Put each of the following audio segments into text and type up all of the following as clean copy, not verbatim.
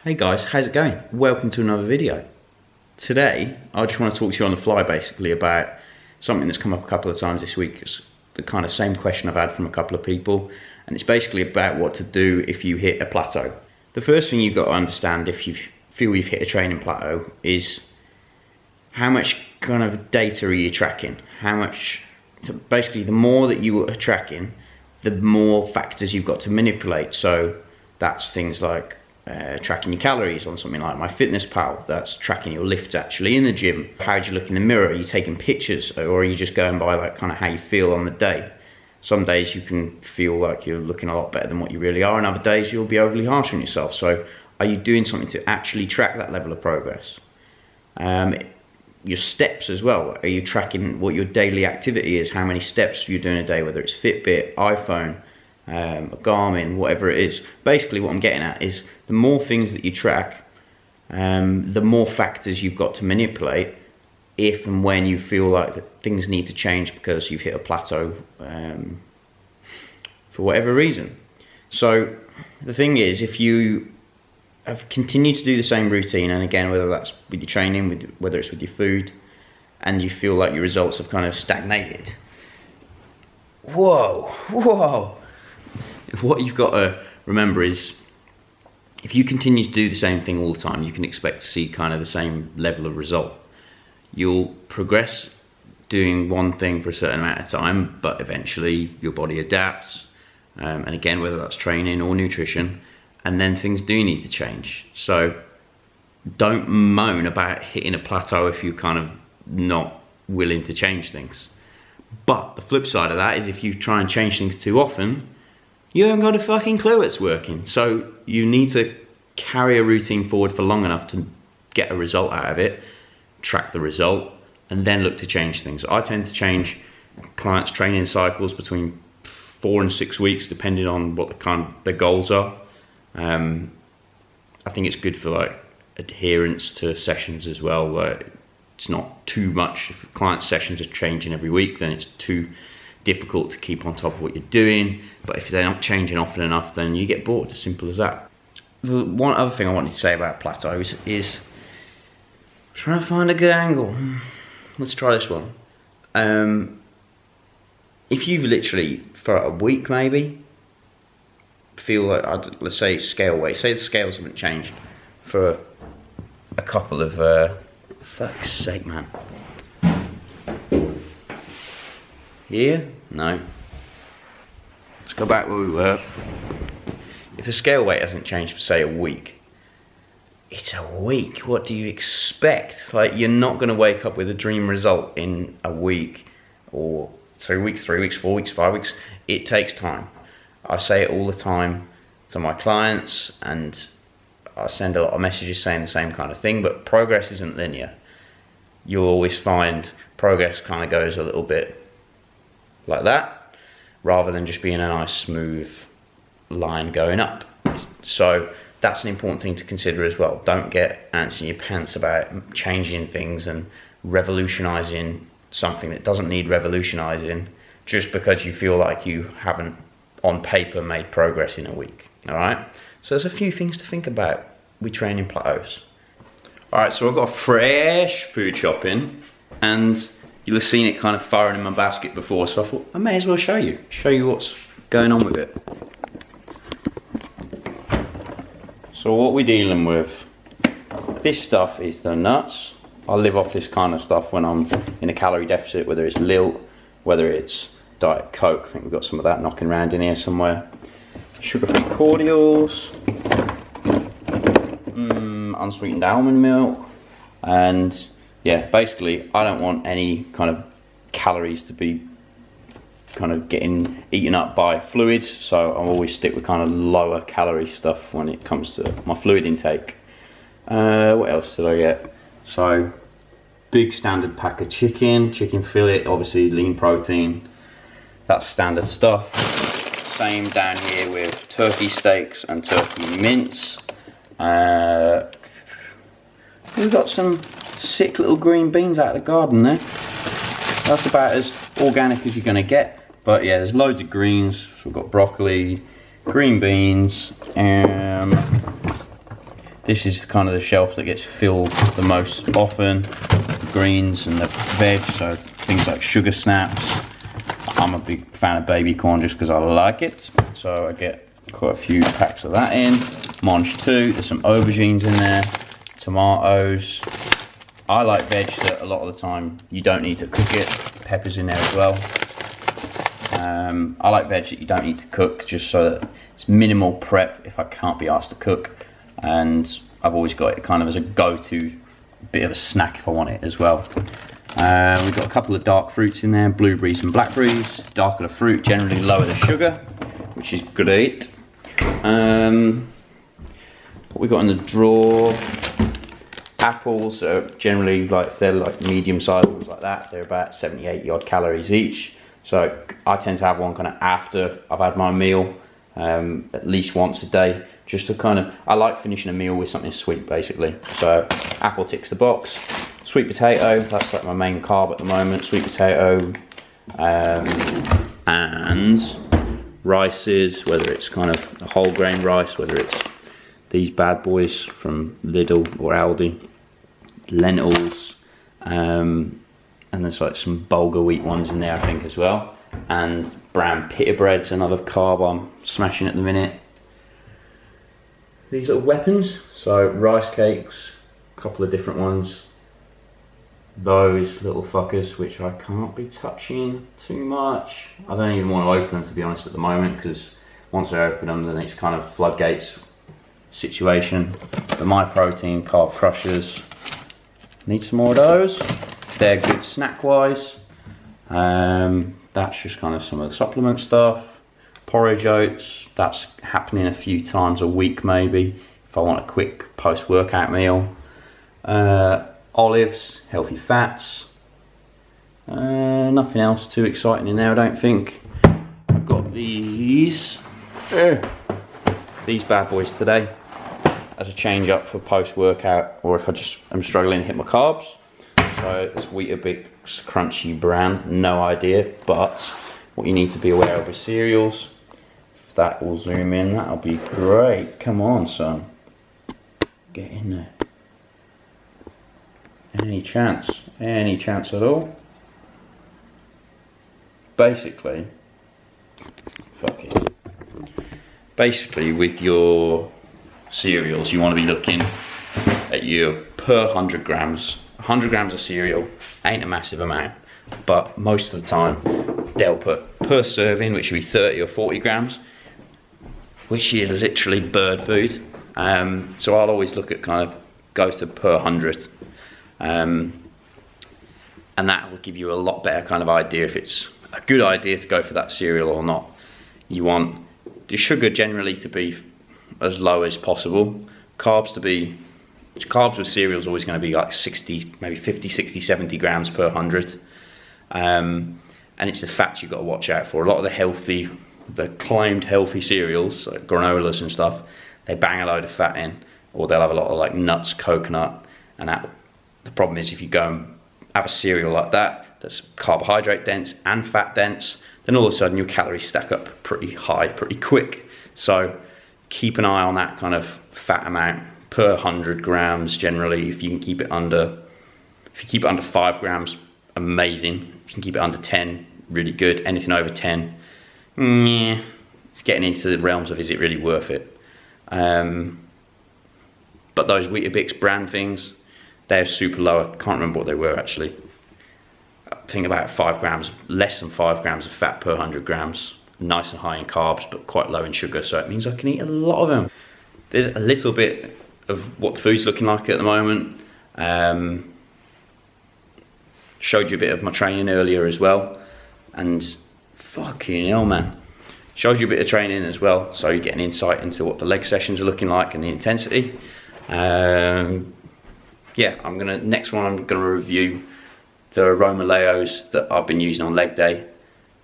Hey guys, how's it going? Welcome to another video. Today, I just want to talk to you on the fly basically about something that's come up a couple of times this week. It's the kind of same question I've had from a couple of people, and it's basically about what to do if you hit a plateau. The first thing you've got to understand if you feel you've hit a training plateau is how much kind of data are you tracking? So basically the more that you are tracking, the more factors you've got to manipulate. So that's things like tracking your calories on something like MyFitnessPal. That's tracking your lifts actually in the gym. How do you look in the mirror? Are you taking pictures, or are you just going by like kind of how you feel on the day? Some days you can feel like you're looking a lot better than what you really are, and other days you'll be overly harsh on yourself. So are you doing something to actually track that level of progress? Your steps as well. Are you tracking what your daily activity is? How many steps you're doing a day, whether it's Fitbit, iPhone, a Garmin, whatever it is. Basically what I'm getting at is the more things that you track, the more factors you've got to manipulate if and when you feel like that things need to change because you've hit a plateau for whatever reason. So the thing is, if you have continued to do the same routine, and again, whether that's with your training, whether it's with your food, and you feel like your results have kind of stagnated, whoa. What you've got to remember is, if you continue to do the same thing all the time, you can expect to see kind of the same level of result. You'll progress doing one thing for a certain amount of time, but eventually your body adapts. And again, whether that's training or nutrition, and then things do need to change. So don't moan about hitting a plateau if you're kind of not willing to change things. But the flip side of that is, if you try and change things too often, you haven't got a fucking clue it's working. So you need to carry a routine forward for long enough to get a result out of it, track the result, and then look to change things. I tend to change clients' training cycles between 4 and 6 weeks, depending on what the goals are. I think it's good for like adherence to sessions as well. Like, it's not too much. If client sessions are changing every week, then it's too difficult to keep on top of what you're doing. But if they're not changing often enough, then you get bored. As simple as that. One other thing I wanted to say about plateaus is trying to find a good angle. Let's try this one. If you've literally for a week maybe feel like, let's say scale weight, say the scales haven't changed for a couple of fuck's sake, man. Here? No. Let's go back where we were. If the scale weight hasn't changed for say a week, it's a week. What do you expect? Like, you're not going to wake up with a dream result in a week, or 2 weeks, 3 weeks, 4 weeks, 5 weeks. It takes time. I say it all the time to my clients, and I send a lot of messages saying the same kind of thing, but progress isn't linear. You'll always find progress kind of goes a little bit like that, rather than just being a nice smooth line going up. So that's an important thing to consider as well. Don't get ants in your pants about changing things and revolutionizing something that doesn't need revolutionizing just because you feel like you haven't on paper made progress in a week. All right, so there's a few things to think about with training plateaus. All right, so I've got a fresh food shopping, and you'll have seen it kind of firing in my basket before, so I thought I may as well show you what's going on with it. So what we're dealing with, this stuff is the nuts. I live off this kind of stuff when I'm in a calorie deficit, whether it's Lilt, whether it's Diet Coke. I think we've got some of that knocking around in here somewhere. Sugar-free cordials, unsweetened almond milk, and yeah, basically I don't want any kind of calories to be kind of getting eaten up by fluids, so I always stick with kind of lower calorie stuff when it comes to my fluid intake. What else did I get? So big standard pack of chicken fillet, obviously lean protein, that's standard stuff. Same down here with turkey steaks and turkey mince. We've got some sick little green beans out of the garden there. That's about as organic as you're going to get. But yeah, there's loads of greens. We've got broccoli, green beans, This is kind of the shelf that gets filled the most often. The greens and the veg, so things like sugar snaps. I'm a big fan of baby corn just because I like it. So I get quite a few packs of that in. Mange too, there's some aubergines in there, tomatoes. I like veg that a lot of the time you don't need to cook it. Peppers in there as well. I like veg that you don't need to cook, just so that it's minimal prep if I can't be asked to cook. And I've always got it kind of as a go-to bit of a snack if I want it as well. We've got a couple of dark fruits in there, blueberries and blackberries. Darker the fruit, generally lower the sugar, which is great. What we got in the drawer, apples are generally, like if they're like medium sized ones like that, they're about 70-80 odd calories each. So I tend to have one kind of after I've had my meal, at least once a day, just to kind of, I like finishing a meal with something sweet basically. So apple ticks the box. Sweet potato, that's like my main carb at the moment. Sweet potato, and rices, whether it's kind of a whole grain rice, whether it's these bad boys from Lidl or Aldi, lentils, and there's like some bulgur wheat ones in there I think as well, and brown pita bread's another carb I'm smashing at the minute. These little weapons, so rice cakes, a couple of different ones, those little fuckers which I can't be touching too much. I don't even want to open them to be honest at the moment, because once I open them then it's kind of floodgates situation. The My Protein carb crushers, need some more of those. They're good snack wise. That's just kind of some of the supplement stuff. Porridge oats, that's happening a few times a week maybe if I want a quick post workout meal. Olives, healthy fats. Nothing else too exciting in there I don't think. I've got these bad boys today as a change up for post workout, or if I just am struggling to hit my carbs. So it's Weetabix Crunchy Bran, no idea, but what you need to be aware of with cereals, if that will zoom in, that'll be great. Come on son, get in there. Any chance at all? Basically, fuck it. Basically with your cereals you want to be looking at your per 100 grams. 100 grams of cereal ain't a massive amount, but most of the time they'll put per serving, which would be 30 or 40 grams, which is literally bird food. So I'll always look at kind of go to per 100, and that will give you a lot better kind of idea if it's a good idea to go for that cereal or not. You want the sugar generally to be as low as possible. Carbs with cereal is always going to be like 60, maybe 50, 60, 70 grams per 100. And it's the fats you've got to watch out for. A lot of the claimed healthy cereals, like granolas and stuff, they bang a load of fat in, or they'll have a lot of like nuts, coconut, and that. The problem is if you go and have a cereal like that, that's carbohydrate dense and fat dense, then all of a sudden your calories stack up pretty high, pretty quick. So keep an eye on that kind of fat amount per 100 grams generally. If you can keep it under, 5 grams, amazing. If you can keep it under 10, really good. Anything over 10, it's getting into the realms of is it really worth it? But those Weetabix brand things, they're super low. I can't remember what they were actually. I think about 5 grams, less than 5 grams of fat per 100 grams. Nice and high in carbs, but quite low in sugar, so it means I can eat a lot of them. There's a little bit of what the food's looking like at the moment. Showed you a bit of my training earlier as well, and fucking hell man, showed you a bit of training as well, so you get an insight into what the leg sessions are looking like and the intensity. Yeah, next one I'm gonna review the Romaleos that I've been using on leg day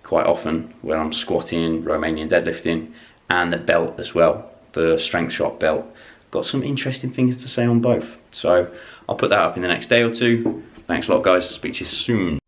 quite often when I'm squatting, Romanian deadlifting, and the belt as well, the Strength Shot belt. Got some interesting things to say on both, so I'll put that up in the next day or two. Thanks a lot guys, I'll speak to you soon.